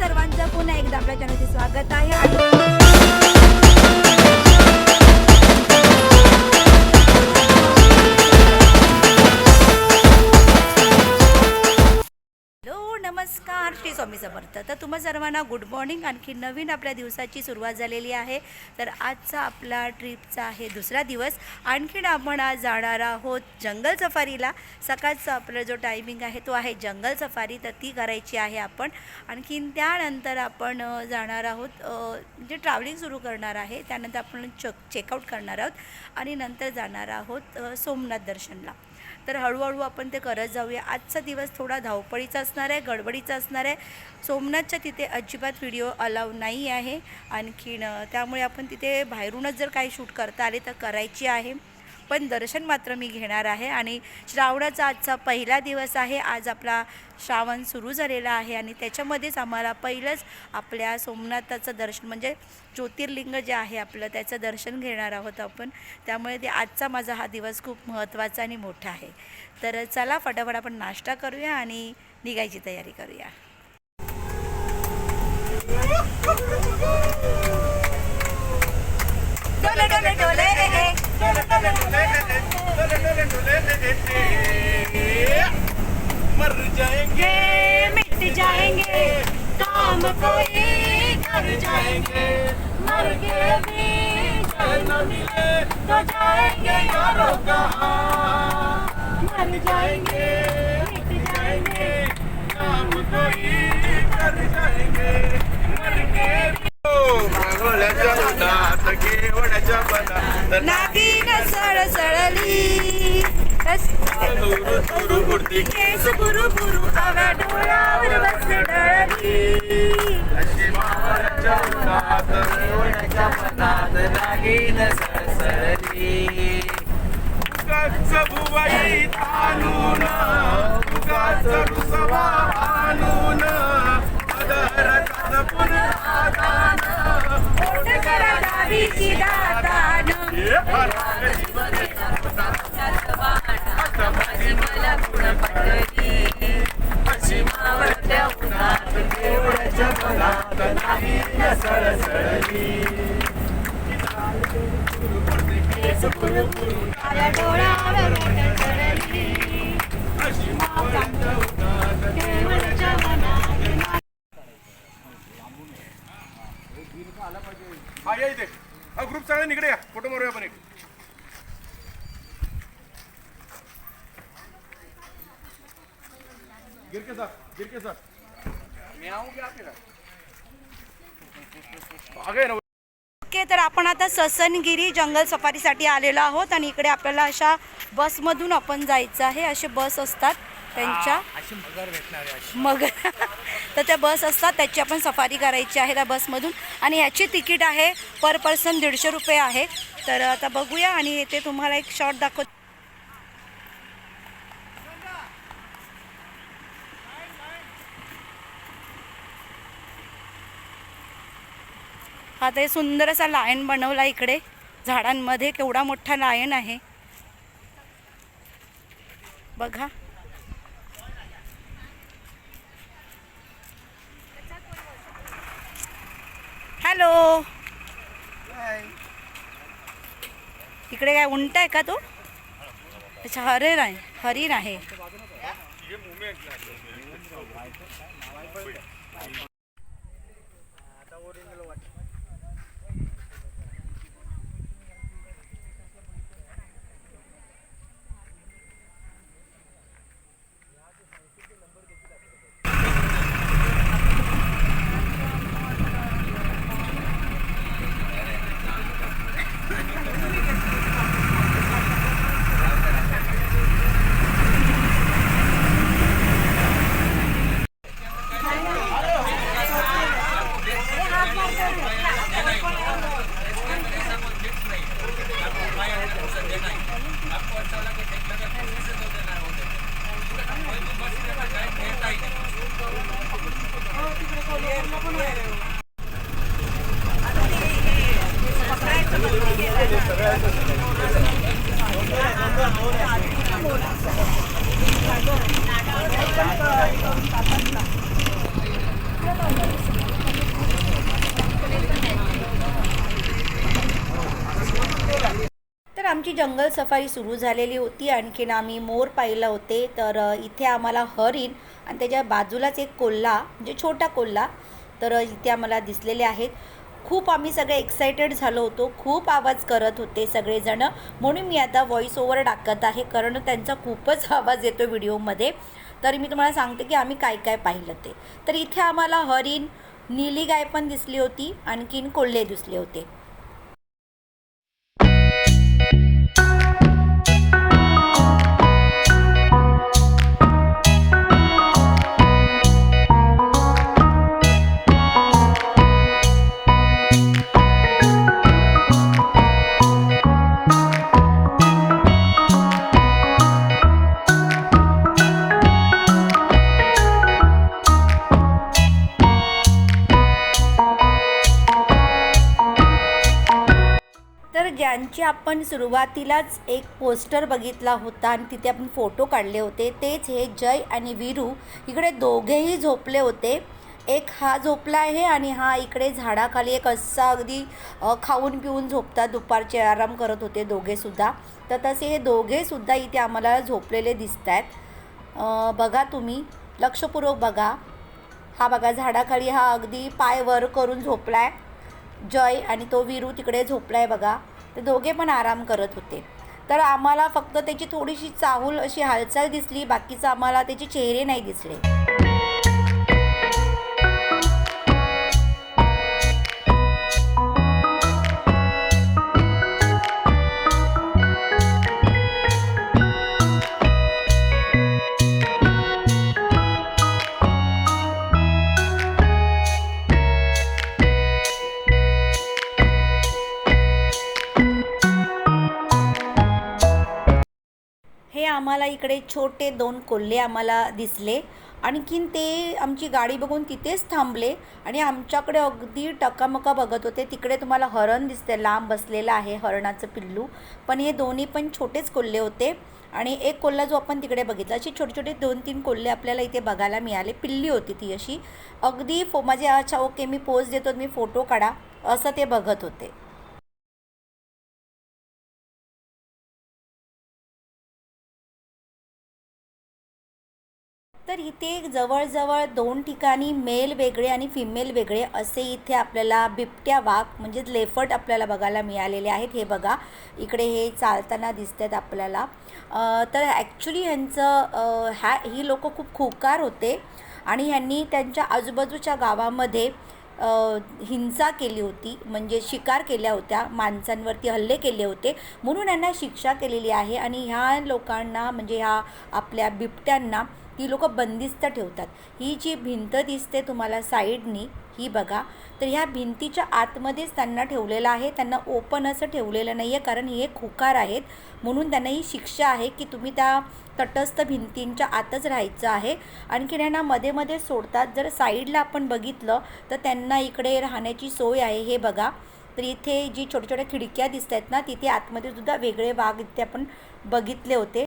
सर्वांचं पुन्हा एकदा आपल्या चॅनलचे स्वागत आहे। नमस्कार, श्री स्वामी समर्थ। तर तुम्हा सर्वांना गुड मॉर्निंग। आणखी नवीन आपल्या दिवसाची सुरुवात झालेली आहे। तर आजचा आपला ट्रिपचा आहे दुसरा दिवस। आणखीन आपण आज जाणार आहोत जंगल सफारीला। सकाळचा आपला जो टायमिंग आहे तो आहे जंगल सफारी, तर ती करायची आहे आपण। आणखीन त्यानंतर आपण जाणार आहोत म्हणजे ट्रॅव्हलिंग सुरू करणार आहे। त्यानंतर आपण चेकआउट करणार आहोत आणि नंतर जाणार आहोत सोमनाथ दर्शनला। तर हळूहळू आपण ते करत जाऊया। आजचा दिवस थोडा धावपळीचा असणार आहे, गडबडीचा असणार आहे। सोमनाथच्या तिथे अजिबात व्हिडिओ अलाउ नाही आहे। आणखीन त्यामुळे आपण तिथे बाहेरूनच जर काही शूट करता आले तर करायची आहे, पण दर्शन मात्र मी घेणार आहे। आणि श्रावणाचा आजचा पहिला दिवस आहे। आज आपला श्रावण सुरू झालेला आहे आणि त्याच्यामध्येच आम्हाला पहिलंच आपल्या सोमनाथाचं दर्शन म्हणजे ज्योतिर्लिंग जे आहे आपलं त्याचं दर्शन घेणार आहोत आपण। त्यामुळे ते आजचा माझा हा दिवस खूप महत्त्वाचा आणि मोठा आहे। तर चला फटाफट आपण नाश्ता करूया आणि निघायची तयारी करूया। डोले डोले डोले मर जाएंगे मिट जाएंगे, काम कोई कर जाएंगे, मर के भी जल न मिले तो जाएंगे यारों कहाँ। मर जाएंगे मिट जाएंगे, काम कोई कर जाएंगे, मर के भी मागोल्याच्या उन्हात केवड्याच्या बनात नागिन सळसळली, तुरु तुरु उडती केस बुरु बुरु आव्या डोळ्यावर बसले डळली। अशी मावळ्याच्या उन्हात केवड्याच्या बनात नागिन सळसळली। उगाच भुवई ताणून, उगाच रुसवा आणून, अधरकात पुन्हा दान, ओठ करा दावीची दातान, अशी मावळ्याच्या उन्हात केवड्याच्या बनात नागिन सळसळली। केस बुरु बुरु आव्या डोळ्यावर डळली। अशी मावळ्याच्या उन्हात केवळच्या मनात हा या इथे ग्रुप सगळे निकडे या, फोटो मारूया आपण एक। गिरके सर मैं आऊंगी आपके घर आ गए ना। ओके, तर आपण आता ससनगिरी जंगल सफारीसाठी आलेलो आहोत आणि इकडे आपल्याला अशा बसमधून आपण जायचं आहे। असे बस असतात त्यांच्या मगर तर त्या बस असतात, त्याची आपण सफारी करायची आहे त्या बसमधून। आणि ह्याची तिकीट आहे पर पर्सन 150 रुपये आहे। तर आता बघूया आणि ते तुम्हाला एक शॉट दाखवत। आता हे सुंदर असा लायन बनवला इकडे झाडांमध्ये, केवढा मोठा लायन आहे बघा। हॅलो, इकडे काय उंट आहे का तो? अच्छा, हरिण आहे, हरिण आहे। आमची जंगल सफारी सुरू झालेली होती. आणखीन आम्ही मोर पाहिलं होते. तर इथे आम्हाला हरिण आणि त्याच्या बाजूलाच एक कोल्हा म्हणजे छोटा कोल्हा तर इथे आम्हाला दिसलेले आहेत. खूप आम्ही सगळे एक्सायटेड झालो होतो. खूप आवाज करत होते सगळेजण, म्हणून मी आता व्हॉइस ओव्हर टाकत आहे कारण त्यांचा खूपच आवाज येतो व्हिडिओमध्ये. तर मी तुम्हाला सांगते की आम्ही काय काय पाहिलं ते. तर इथे आम्हाला हरिण, नीली गाय पण दिसली होती, आणखीन कोल्हे दिसले होते. तर ज्यांची आपण सुरुवातीलाच एक पोस्टर बघितला होता आणि तिथे आपण फोटो काढले होते, तेच हे जय आणि वीरू इकडे दोघेही झोपले होते. एक हा झोपला आहे आणि हा इकडे झाडाखाली एक असा अगदी खाऊन पिऊन झोपतात. दुपारचे आराम करत होते दोघेसुद्धा. तर तसे हे दोघेसुद्धा इथे आम्हाला झोपलेले दिसत आहेत. बघा तुम्ही लक्षपूर्वक बघा. हा बघा झाडाखाली हा अगदी पाय वर करून झोपला आहे जय, आणि तो वीरू तिकडे झोपला आहे बघा. ते दोघे पण आराम करत होते. तर आम्हाला फक्त त्याची थोडीशी चाहूल अशी हालचाल दिसली, बाकीचं आम्हाला त्याचे चेहरे नाही दिसले. हे आम्हाला इकडे छोटे 2 कोल्हे आम्हाला दिसले. आणखीन ते आमची गाडी बघून तिथेच थांबले आणि आमच्याकडे अगदी टकामका बघत होते. तिकडे तुम्हाला हरण दिसते, लांब बसलेलं आहे हरणाचं पिल्लू. पण हे दोन्ही पण छोटेच कोल्हे होते. आणि एक कोल्हा जो आपण तिकडे बघितला, अशी छोटे छोटे 2-3 कोल्हे आपल्याला इथे बघायला मिळाले. पिल्ली होती ती अशी अगदी माझे अच्छा ओके मी पोज देतो, मी फोटो काढा असं ते बघत होते. तर इथे जवळजवळ 2 ठिकाणी मेल वेगळे आणि फिमेल वेगळे असे इथे आपल्याला बिबट्या वाघ म्हणजेच लेफर्ट आपल्याला बघायला मिळालेले आहेत. हे बघा इकडे हे चालताना दिसत आहेत आपल्याला. तर ॲक्च्युली ह्यांचं ही लोक खूप खुकार होते आणि ह्यांनी त्यांच्या आजूबाजूच्या गावामध्ये हिंसा केली होती, म्हणजे शिकार केल्या होत्या, माणसांवरती हल्ले केले होते, म्हणून यांना शिक्षा केलेली आहे. आणि ह्या लोकांना म्हणजे ह्या आपल्या बिबट्यांना ती लोक बंदिस्त ठेवतात. ही जी भिंत दिसते तुम्हाला साईडनी ही बघा, तर ह्या भिंतीच्या आतमध्येच त्यांना ठेवलेलं आहे. त्यांना ओपन असं ठेवलेलं नाही आहे कारण हे खुकार आहेत, म्हणून त्यांना ही शिक्षा आहे की तुम्ही त्या तटस्थ भिंतींच्या आतच राहायचं आहे. आणखी यांना मध्ये मध्ये सोडतात. जर साईडला आपण बघितलं तर त्यांना इकडे राहण्याची सोय आहे. हे बघा, तर इथे जी छोट्या छोट्या खिडक्या दिसत आहेत ना, तिथे आतमध्ये सुद्धा वेगळे वाघ इथे आपण बघितले होते.